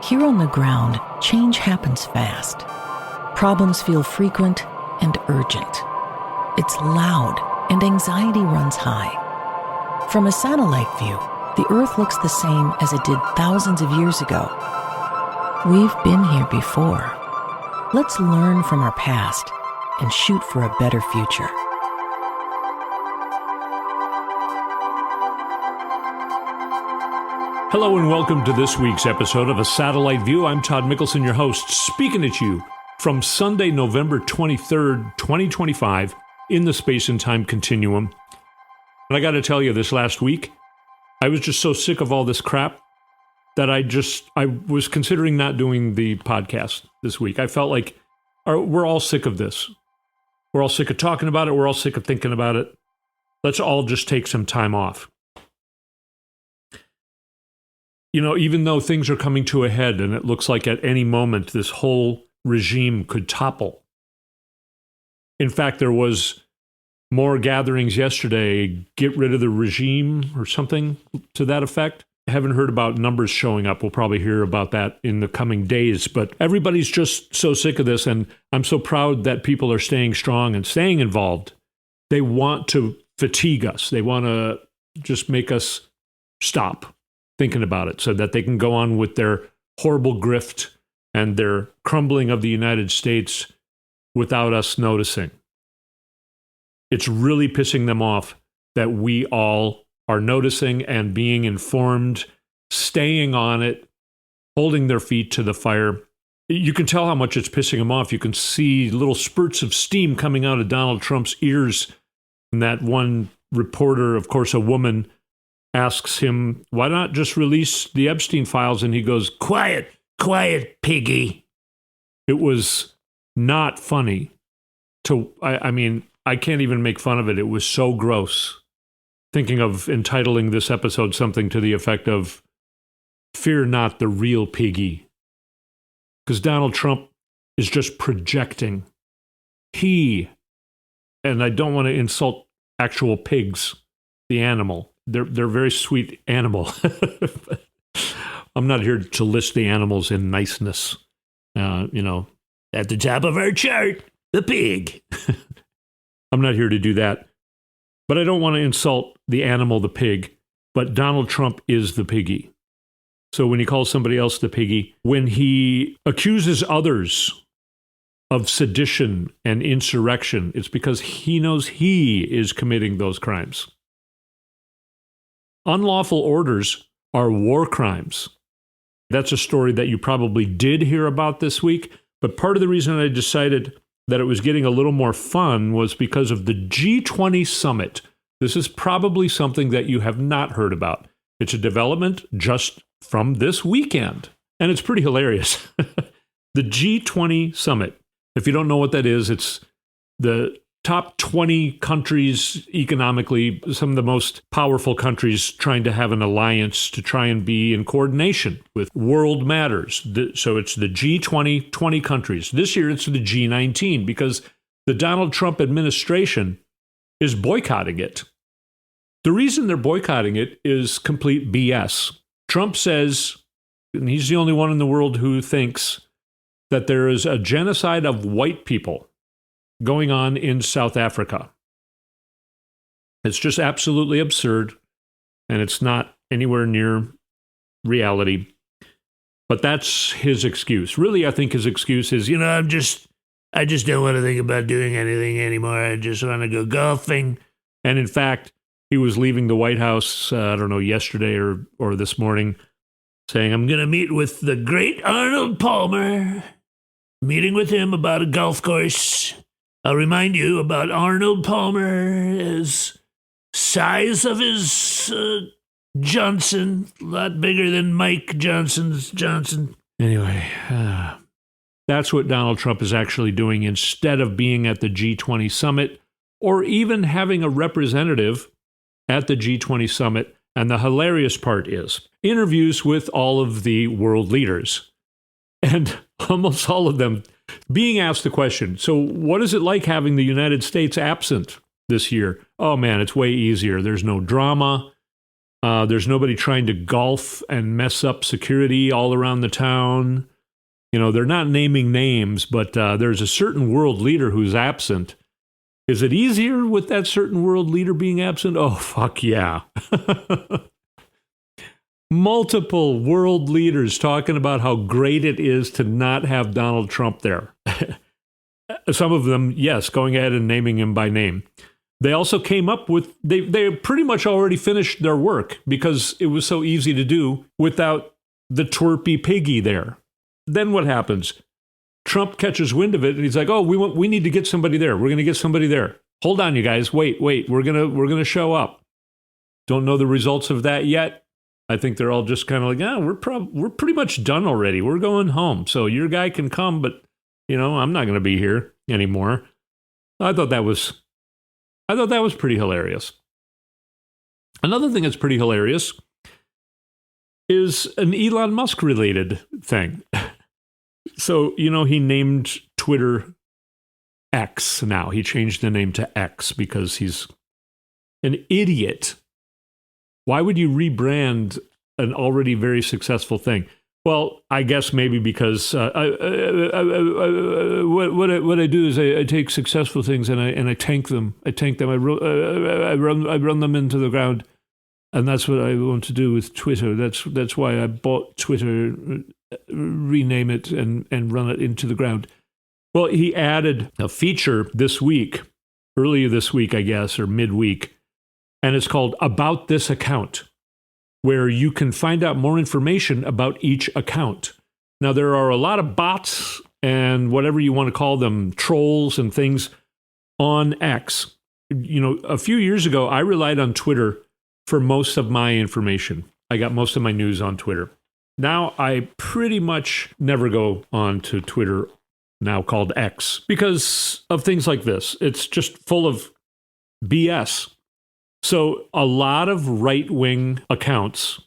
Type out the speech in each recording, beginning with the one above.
Here on the ground, change happens fast. Problems feel frequent and urgent. It's loud and anxiety runs high. From a satellite view, the Earth looks the same as it did thousands of years ago. We've been here before. Let's learn from our past and shoot for a better future. Hello and welcome to this week's episode of A Satellite View. I'm Todd Mikkelson, your host, speaking at you from Sunday, November 23rd, 2025, in the space and time continuum. And I got to tell you, this last week, I was just so sick of all this crap that I was considering not doing the podcast this week. I felt like we're all sick of this. We're all sick of talking about it. We're all sick of thinking about it. Let's all just take some time off. You know, even though things are coming to a head and it looks like at any moment this whole regime could topple. In fact, there was more gatherings yesterday, get rid of the regime or something to that effect. I haven't heard about numbers showing up. We'll probably hear about that in the coming days. But everybody's just so sick of this, and I'm so proud that people are staying strong and staying involved. They want to fatigue us. They want to just make us stop thinking about it so that they can go on with their horrible grift and their crumbling of the United States without us noticing. It's really pissing them off that we all are noticing and being informed, staying on it, holding their feet to the fire. You can tell how much it's pissing them off. You can see little spurts of steam coming out of Donald Trump's ears. And that one reporter, of course, a woman, asks him, why not just release the Epstein files? And he goes, quiet, Piggy. It was not funny. I mean, I can't even make fun of it. It was so gross. Thinking of entitling this episode something to the effect of, fear not the real Piggy. Because Donald Trump is just projecting. And I don't want to insult actual pigs, the animal. They're a very sweet animal. I'm not here to list the animals in niceness. At the top of our chart, the pig. I'm not here to do that. But I don't want to insult the animal, the pig. But Donald Trump is the piggy. So when he calls somebody else the piggy, when he accuses others of sedition and insurrection, it's because he knows he is committing those crimes. Unlawful orders are war crimes. That's a story that you probably did hear about this week, but part of the reason I decided that it was getting a little more fun was because of the G20 summit. This is probably something that you have not heard about. It's a development just from this weekend, and it's pretty hilarious. The G20 summit. If you don't know what that is, it's the top 20 countries economically, some of the most powerful countries trying to have an alliance to try and be in coordination with world matters. So it's the G20, 20 countries. This year it's the G19 because the Donald Trump administration is boycotting it. The reason they're boycotting it is complete BS. Trump says, and he's the only one in the world who thinks that there is a genocide of white people going on in South Africa. It's just absolutely absurd, and it's not anywhere near reality. But that's his excuse. Really, I think his excuse is, I just don't want to think about doing anything anymore. I just want to go golfing. And in fact, he was leaving the White House, yesterday or this morning, saying, I'm going to meet with the great Arnold Palmer, meeting with him about a golf course. I'll remind you about Arnold Palmer, his size of his Johnson, a lot bigger than Mike Johnson's Johnson. Anyway, that's what Donald Trump is actually doing instead of being at the G20 summit or even having a representative at the G20 summit. And the hilarious part is interviews with all of the world leaders. And almost all of them being asked the question, so what is it like having the United States absent this year? Oh man, it's way easier. There's no drama. There's nobody trying to golf and mess up security all around the town. They're not naming names, but there's a certain world leader who's absent. Is it easier with that certain world leader being absent? Oh, fuck yeah. Multiple world leaders talking about how great it is to not have Donald Trump there. Some of them, yes, going ahead and naming him by name. They also came up with, they pretty much already finished their work because it was so easy to do without the twerpy Piggy there. Then what happens? Trump catches wind of it and he's like, oh, we need to get somebody there. We're going to get somebody there. Hold on, you guys. Wait. We're going to show up. Don't know the results of that yet. I think they're all just kind of like, yeah, we're pretty much done already. We're going home. So your guy can come, but I'm not going to be here anymore. I thought that was pretty hilarious. Another thing that's pretty hilarious is an Elon Musk related thing. So, he named Twitter X now. He changed the name to X because he's an idiot. Why would you rebrand an already very successful thing? Well, I guess maybe because what I do is I take successful things and I tank them. I run them into the ground, and that's what I want to do with Twitter. That's why I bought Twitter, rename it and run it into the ground. Well, he added a feature earlier this week, I guess, or midweek. And it's called About This Account, where you can find out more information about each account. Now, there are a lot of bots and whatever you want to call them, trolls and things on X. A few years ago, I relied on Twitter for most of my information. I got most of my news on Twitter. Now, I pretty much never go on to Twitter, now called X, because of things like this. It's just full of BS. So a lot of right-wing accounts,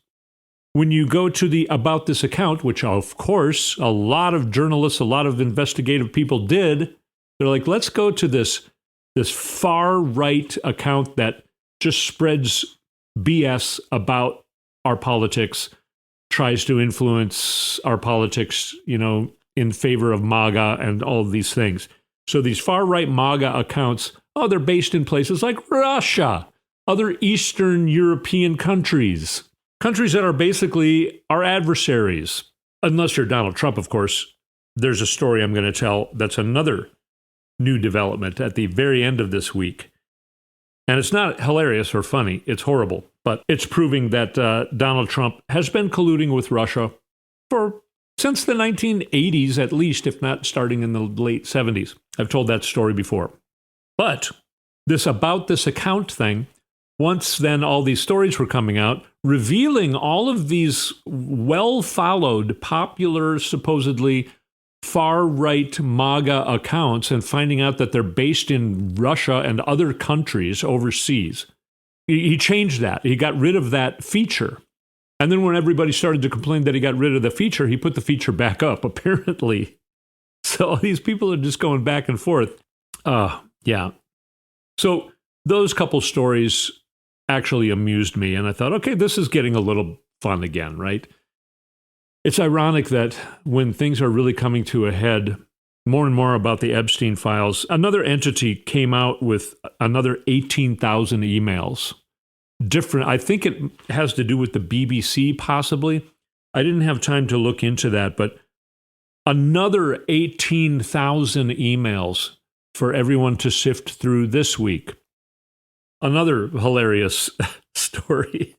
when you go to the About This Account, which of course a lot of journalists, a lot of investigative people did, they're like, let's go to this far-right account that just spreads BS about our politics, tries to influence our politics, in favor of MAGA and all of these things. So these far-right MAGA accounts, they're based in places like Russia, other Eastern European countries that are basically our adversaries. Unless you're Donald Trump, of course. There's a story I'm going to tell that's another new development at the very end of this week. And it's not hilarious or funny. It's horrible. But it's proving that Donald Trump has been colluding with Russia since the 1980s, at least, if not starting in the late 70s. I've told that story before. But this About This Account thing, once then all these stories were coming out, revealing all of these well-followed, popular, supposedly far-right MAGA accounts and finding out that they're based in Russia and other countries overseas. He changed that. He got rid of that feature. And then when everybody started to complain that he got rid of the feature, he put the feature back up, apparently. So these people are just going back and forth. Yeah. So those couple stories actually amused me, and I thought, okay, this is getting a little fun again, right? It's ironic that when things are really coming to a head, more and more about the Epstein files, another entity came out with another 18,000 emails. Different. I think it has to do with the BBC, possibly. I didn't have time to look into that, but another 18,000 emails for everyone to sift through this week. Another hilarious story.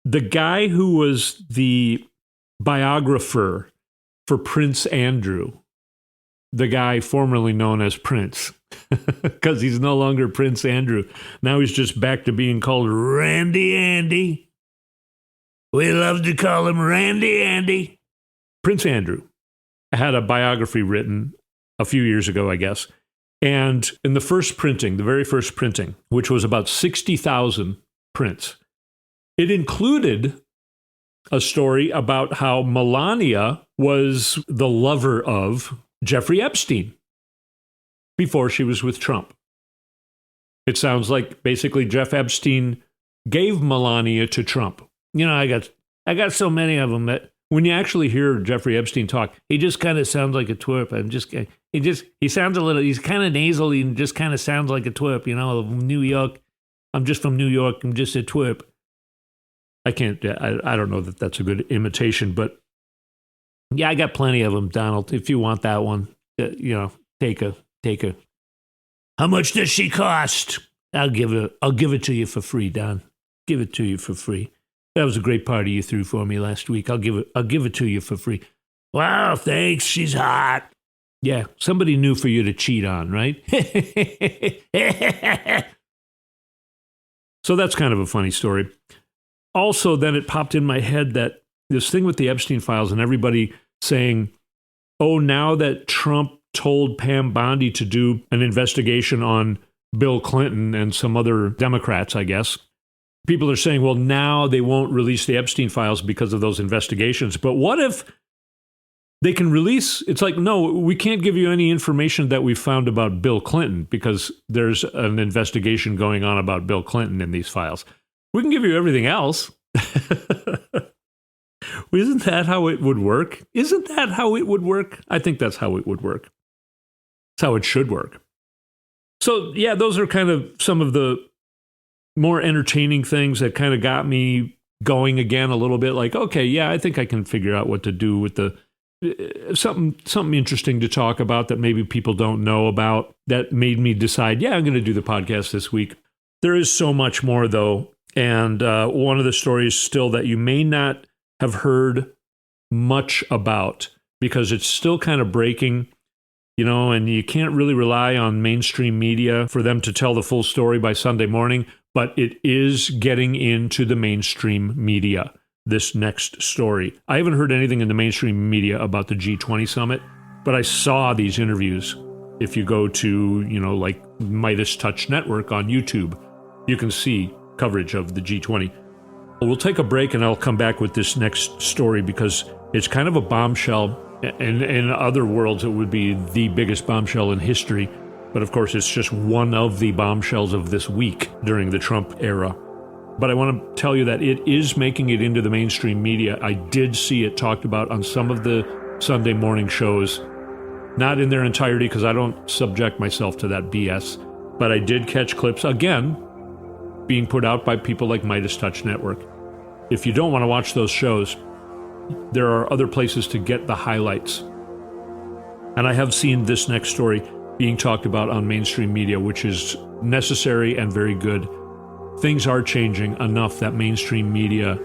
The guy who was the biographer for Prince Andrew, the guy formerly known as Prince, because he's no longer Prince Andrew. Now he's just back to being called Randy Andy. We love to call him Randy Andy. Prince Andrew had a biography written a few years ago, I guess. And in the very first printing, which was about 60,000 prints, it included a story about how Melania was the lover of Jeffrey Epstein before she was with Trump. It sounds like basically Jeff Epstein gave Melania to Trump. You know, I got so many of them that when you actually hear Jeffrey Epstein talk, he just kind of sounds like a twerp. He sounds a little, he's kind of nasal and just kind of sounds like a twerp, you know, New York. I'm just from New York. I'm just a twerp. I don't know that that's a good imitation, but yeah, I got plenty of them, Donald. If you want that one, take her. How much does she cost? I'll give it to you for free, Don. Give it to you for free. That was a great party you threw for me last week. I'll give it to you for free. Wow, thanks. She's hot. Yeah, somebody new for you to cheat on, right? So that's kind of a funny story. Also, then it popped in my head that this thing with the Epstein files and everybody saying, oh, now that Trump told Pam Bondi to do an investigation on Bill Clinton and some other Democrats, I guess, people are saying, well, now they won't release the Epstein files because of those investigations. But what if they can release? It's like, no, we can't give you any information that we found about Bill Clinton because there's an investigation going on about Bill Clinton in these files. We can give you everything else. Isn't that how it would work? Isn't that how it would work? I think that's how it would work. That's how it should work. So, yeah, those are kind of some of the more entertaining things that kind of got me going again a little bit. Like, okay, yeah, I think I can figure out what to do with the something interesting to talk about that maybe people don't know about. That made me decide, yeah, I'm going to do the podcast this week. There is so much more, though. And one of the stories still that you may not have heard much about because it's still kind of breaking, and you can't really rely on mainstream media for them to tell the full story by Sunday morning, but it is getting into the mainstream media, this next story. I haven't heard anything in the mainstream media about the G20 summit, but I saw these interviews. If you go to, like Midas Touch Network on YouTube, you can see coverage of the G20. We'll take a break and I'll come back with this next story because it's kind of a bombshell. In other worlds, it would be the biggest bombshell in history. But of course, it's just one of the bombshells of this week during the Trump era. But I want to tell you that it is making it into the mainstream media. I did see it talked about on some of the Sunday morning shows. Not in their entirety because I don't subject myself to that BS. But I did catch clips, again, being put out by people like Midas Touch Network. If you don't want to watch those shows, there are other places to get the highlights. And I have seen this next story being talked about on mainstream media, which is necessary and very good. Things are changing enough that mainstream media,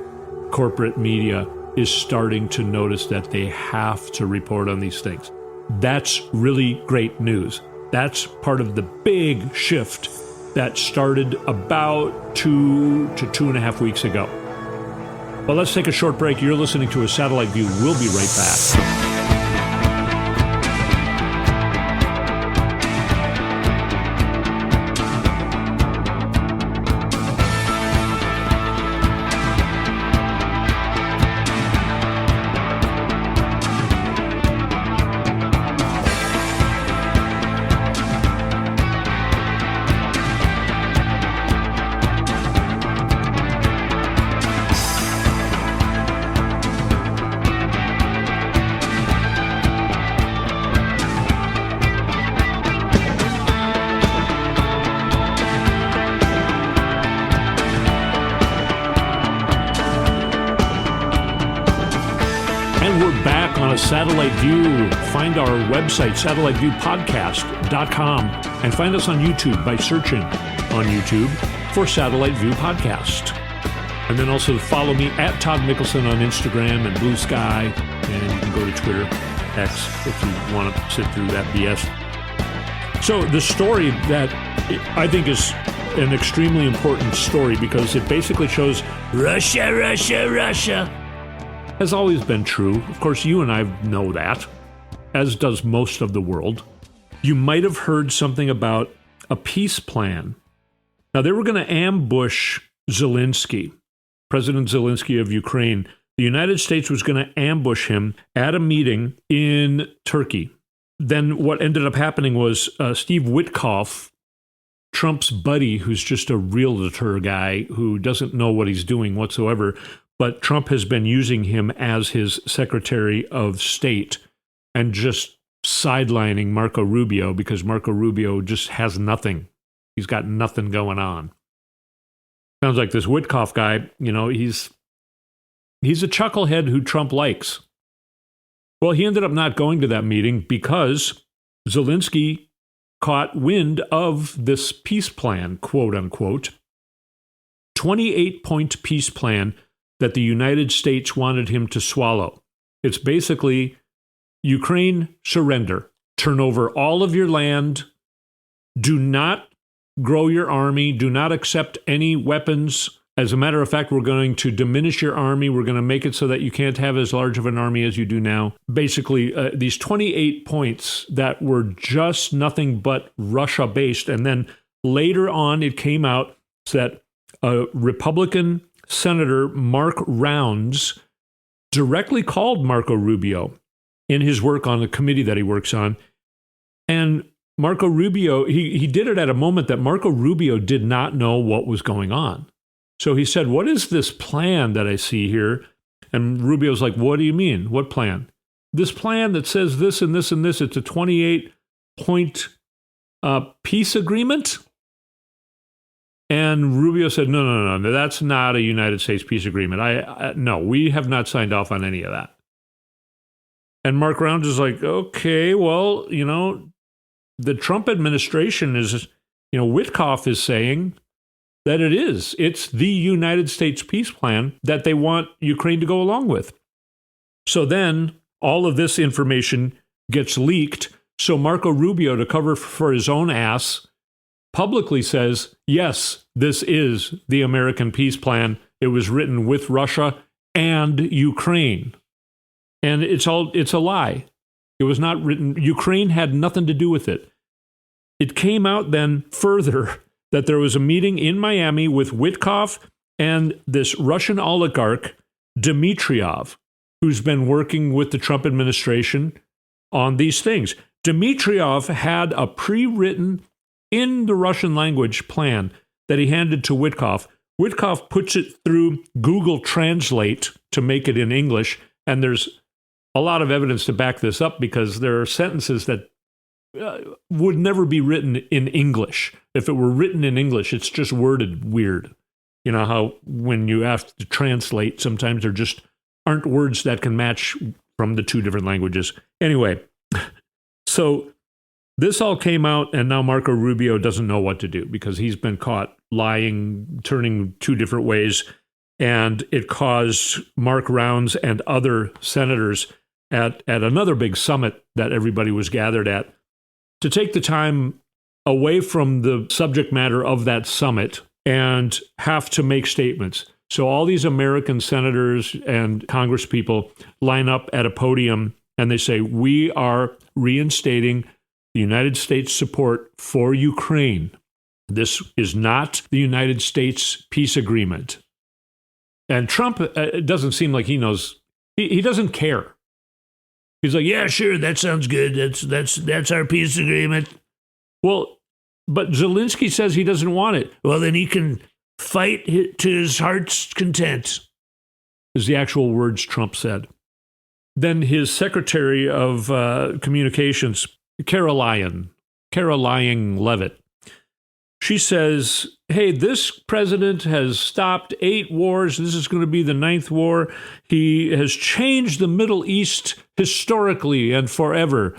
corporate media, is starting to notice that they have to report on these things. That's really great news. That's part of the big shift that started about 2 to 2.5 weeks ago. Well, let's take a short break. You're listening to A Satellite View. We'll be right back. Satellite View. Find our website, satelliteviewpodcast.com, and find us on YouTube by searching on YouTube for Satellite View Podcast. And then also follow me at Todd Mikkelson on Instagram and Blue Sky, and you can go to Twitter, X, if you want to sit through that BS. So the story that I think is an extremely important story because it basically shows Russia has always been true. Of course, you and I know that, as does most of the world. You might have heard something about a peace plan. Now, they were going to ambush Zelensky, President Zelensky of Ukraine. The United States was going to ambush him at a meeting in Turkey. Then what ended up happening was Steve Witkoff, Trump's buddy, who's just a realtor guy who doesn't know what he's doing whatsoever, but Trump has been using him as his Secretary of State and just sidelining Marco Rubio because Marco Rubio just has nothing. He's got nothing going on. Sounds like this Witkoff guy, he's a chucklehead who Trump likes. Well, he ended up not going to that meeting because Zelensky caught wind of this peace plan, quote unquote, 28-point peace plan that the United States wanted him to swallow. It's basically Ukraine surrender, turn over all of your land, do not grow your army, do not accept any weapons. As a matter of fact, we're going to diminish your army. We're going to make it so that you can't have as large of an army as you do now. Basically, these 28 points that were just nothing but Russia-based. And then later on, it came out that a Republican Senator, Mark Rounds, directly called Marco Rubio in his work on the committee that he works on. And Marco Rubio, he did it at a moment that Marco Rubio did not know what was going on. So he said, what is this plan that I see here? And Rubio's like, what do you mean? What plan? This plan that says this and this and this, it's a 28-point peace agreement? And Rubio said, no, that's not a United States peace agreement. No, we have not signed off on any of that. And Mark Rounds is like, okay, well, the Trump administration is, Witkoff is saying that it is. It's the United States peace plan that they want Ukraine to go along with. So then all of this information gets leaked. So Marco Rubio, to cover for his own ass, publicly says, yes, this is the American peace plan. It was written with Russia and Ukraine. And it's a lie. It was not written. Ukraine had nothing to do with it. It came out then further that there was a meeting in Miami with Witkoff and this Russian oligarch, Dmitriev, who's been working with the Trump administration on these things. Dmitriev had a pre-written, in the Russian language, plan that he handed to Witkoff. Witkoff puts it through Google Translate to make it in English, and there's a lot of evidence to back this up because there are sentences that would never be written in English. If it were written in English, it's just worded weird. You know how when you have to translate, sometimes there just aren't words that can match from the two different languages. Anyway, so this all came out, and now Marco Rubio doesn't know what to do because he's been caught lying, turning two different ways, and it caused Mark Rounds and other senators at another big summit that everybody was gathered at to take the time away from the subject matter of that summit and have to make statements. So all these American senators and congresspeople line up at a podium and they say, we are reinstating the United States support for Ukraine. This is not the United States peace agreement. And Trump, it doesn't seem like he knows. He doesn't care. He's like, yeah, sure, that sounds good. That's our peace agreement. Well, but Zelensky says he doesn't want it. Well, then he can fight to his heart's content, is the actual words Trump said. Then his Secretary of Communications, Caroline Leavitt, she says, hey, this president has stopped 8 wars. This is going to be the 9th war. He has changed the Middle East historically and forever.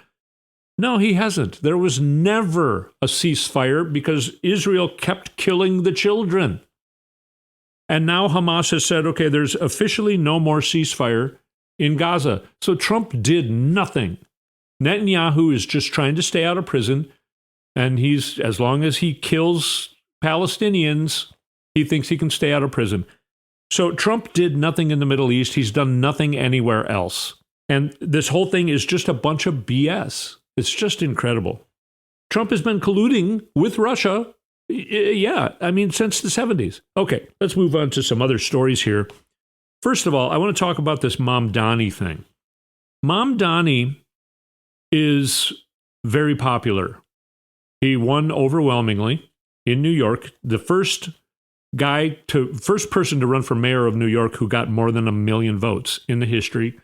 No, he hasn't. There was never a ceasefire because Israel kept killing the children. And now Hamas has said, okay, there's officially no more ceasefire in Gaza. So Trump did nothing. Netanyahu is just trying to stay out of prison. And he's, as long as he kills Palestinians, he thinks he can stay out of prison. So Trump did nothing in the Middle East. He's done nothing anywhere else. And this whole thing is just a bunch of BS. It's just incredible. Trump has been colluding with Russia, since the 70s. Okay, let's move on to some other stories here. First of all, I want to talk about this Mamdani thing. Mamdani is very popular. He won overwhelmingly. in New York, the first person to run for mayor of New York who got more than 1 million votes in the history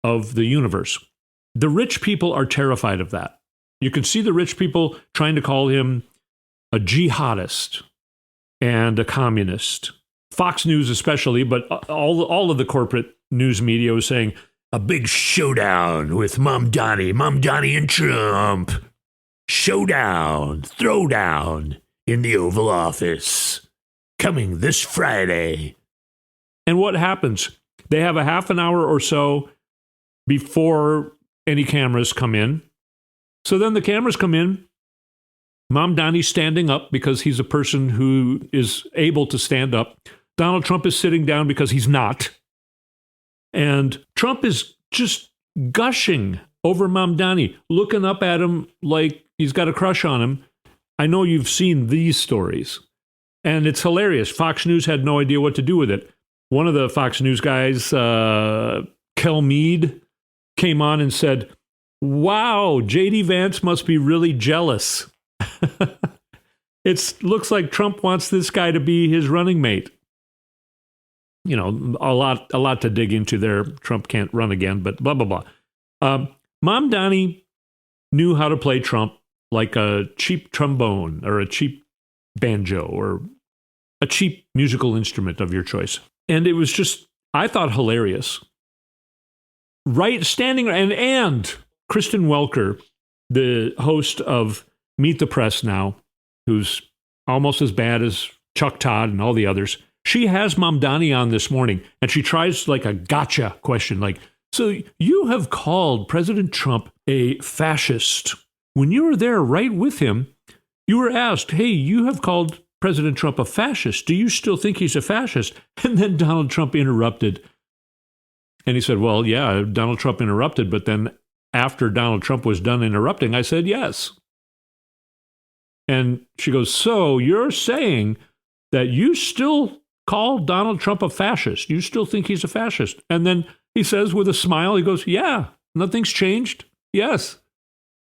of the universe. The rich people are terrified of that. You can see the rich people trying to call him a jihadist and a communist. Fox News especially, but all of the corporate news media was saying, a big showdown with Mom Donnie and Trump. Showdown, throwdown in the Oval Office. Coming this Friday. And what happens? They have a half an hour or so before any cameras come in. So then the cameras come in. Mom Donnie's standing up because he's a person who is able to stand up. Donald Trump is sitting down because he's not. And Trump is just gushing over Mom Donnie, looking up at him like he's got a crush on him. I know you've seen these stories. And it's hilarious. Fox News had no idea what to do with it. One of the Fox News guys, Kel Mead, came on and said, wow, J.D. Vance must be really jealous. It looks like Trump wants this guy to be his running mate. You know, a lot to dig into there. Trump can't run again, but blah, blah, blah. Mom Donnie knew how to play Trump like a cheap trombone or a cheap banjo or a cheap musical instrument of your choice. And it was just, I thought, hilarious. Right, standing, and Kristen Welker, the host of Meet the Press now, who's almost as bad as Chuck Todd and all the others, she has Mom Donnie on this morning, and she tries like a gotcha question, like, so you have called President Trump a fascist. When you were there right with him, you were asked, hey, you have called President Trump a fascist. Do you still think he's a fascist? And then Donald Trump interrupted. And he said, well, yeah, Donald Trump interrupted, but then after Donald Trump was done interrupting, I said yes. And she goes, so you're saying that you still call Donald Trump a fascist? You still think he's a fascist? And then he says with a smile, he goes, yeah, nothing's changed. Yes.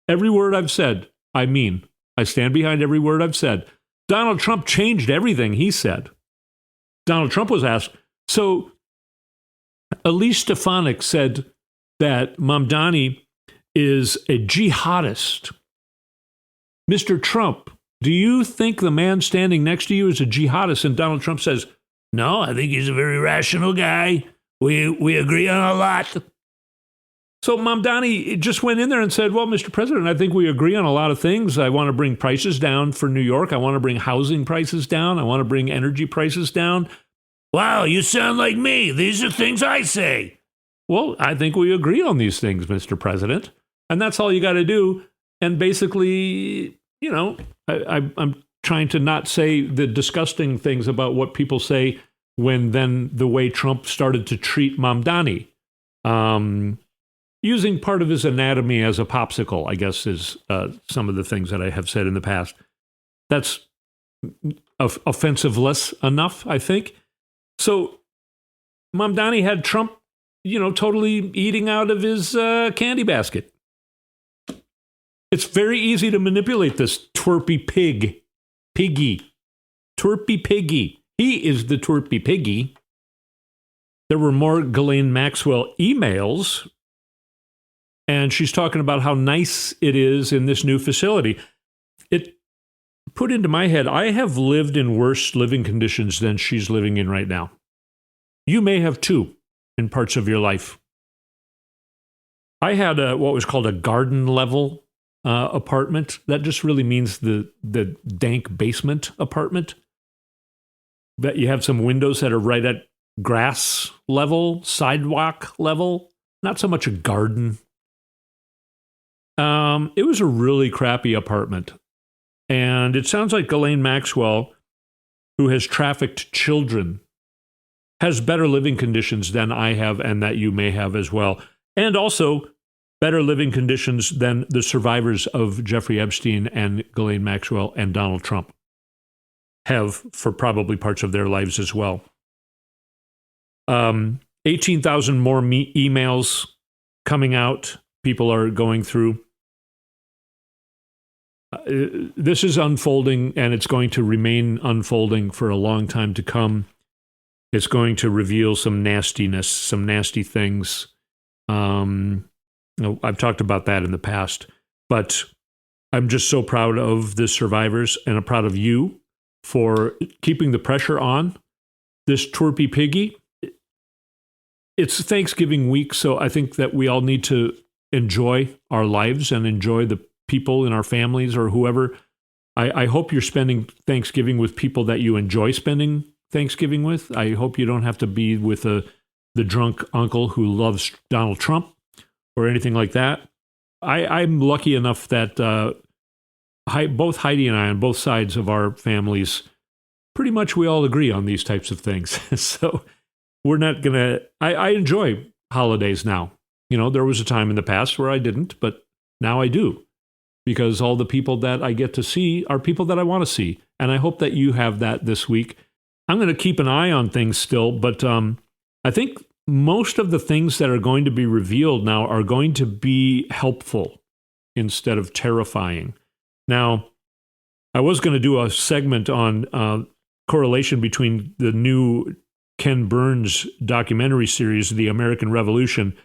Every word I've said, I mean. I stand behind every word I've said. Donald Trump changed everything he said. Donald Trump was asked, so Elise Stefanik said that Mom Donnie is a jihadist. Mr. Trump, do you think the man standing next to you is a jihadist? And Donald Trump says, no, I think he's a very rational guy. We agree on a lot. So Mom Donnie just went in there and said, well, Mr. President, I think we agree on a lot of things. I want to bring prices down for New York. I want to bring housing prices down. I want to bring energy prices down. Wow, you sound like me. These are things I say. Well, I think we agree on these things, Mr. President. And that's all you got to do. And basically, you know, I'm trying to not say the disgusting things about what people say when then the way Trump started to treat Mom Donnie. Using part of his anatomy as a popsicle, I guess, is some of the things that I have said in the past. That's offensive-less enough, I think. So Mom Donnie had Trump, you know, totally eating out of his candy basket. It's very easy to manipulate this twerpy pig. Piggy. Twerpy Piggy. He is the twerpy Piggy. There were more Ghislaine Maxwell emails, and she's talking about how nice it is in this new facility. It put into my head, I have lived in worse living conditions than she's living in right now. You may have too in parts of your life. I had what was called a garden level apartment. That just really means the dank basement apartment. That you have some windows that are right at grass level, sidewalk level, not so much a garden. It was a really crappy apartment. And it sounds like Ghislaine Maxwell, who has trafficked children, has better living conditions than I have and that you may have as well. And also better living conditions than the survivors of Jeffrey Epstein and Ghislaine Maxwell and Donald Trump have for probably parts of their lives as well. 18,000 more emails coming out. People are going through. this is unfolding, and it's going to remain unfolding for a long time to come. It's going to reveal some nastiness, some nasty things. I've talked about that in the past, but I'm just so proud of the survivors, and I'm proud of you for keeping the pressure on this Twerpy Piggy. It's Thanksgiving week, so I think that we all need to enjoy our lives and enjoy the people in our families or whoever. I hope you're spending Thanksgiving with people that you enjoy spending Thanksgiving with. I hope you don't have to be with the drunk uncle who loves Donald Trump or anything like that. I'm lucky enough that both Heidi and I, on both sides of our families, pretty much we all agree on these types of things. So we're not going to... I enjoy holidays now. There was a time in the past where I didn't, but now I do. Because all the people that I get to see are people that I want to see. And I hope that you have that this week. I'm going to keep an eye on things still, but I think most of the things that are going to be revealed now are going to be helpful instead of terrifying. Now, I was going to do a segment on correlation between the new Ken Burns documentary series, The American Revolution,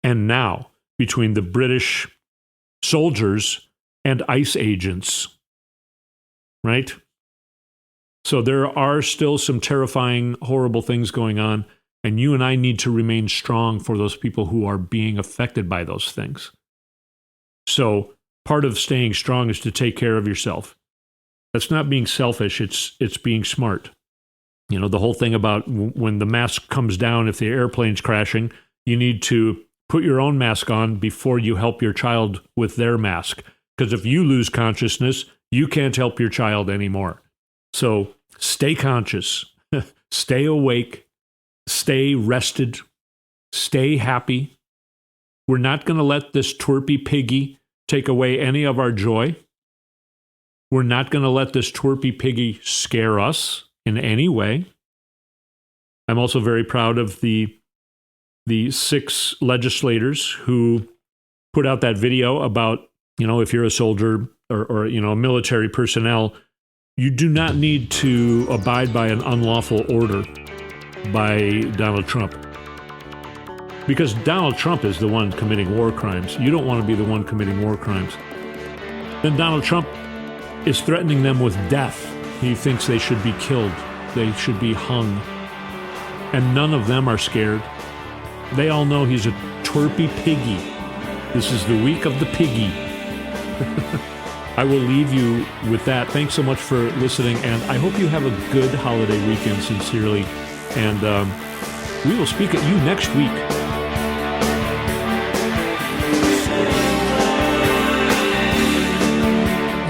and now, between the British soldiers and ICE agents, right? So there are still some terrifying, horrible things going on, and you and I need to remain strong for those people who are being affected by those things. So part of staying strong is to take care of yourself. That's not being selfish, it's being smart. The whole thing about when the mask comes down, if the airplane's crashing, you need to put your own mask on before you help your child with their mask. Because if you lose consciousness, you can't help your child anymore. So stay conscious, stay awake, stay rested, stay happy. We're not going to let this Twerpy Piggy take away any of our joy. We're not going to let this Twerpy Piggy scare us in any way. I'm also very proud of the 6 legislators who put out that video about, if you're a soldier or military personnel, you do not need to abide by an unlawful order by Donald Trump. Because Donald Trump is the one committing war crimes. You don't want to be the one committing war crimes. Then Donald Trump is threatening them with death. He thinks they should be killed. They should be hung. And none of them are scared. They all know he's a Twerpy Piggy. This is the week of the Piggy. I will leave you with that. Thanks so much for listening, and I hope you have a good holiday weekend, sincerely. And we will speak at you next week.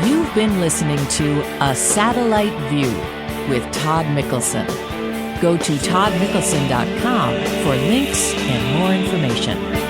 You've been listening to A Satellite View with Todd Mikkelson. Go to toddmikkelson.com for links and more information.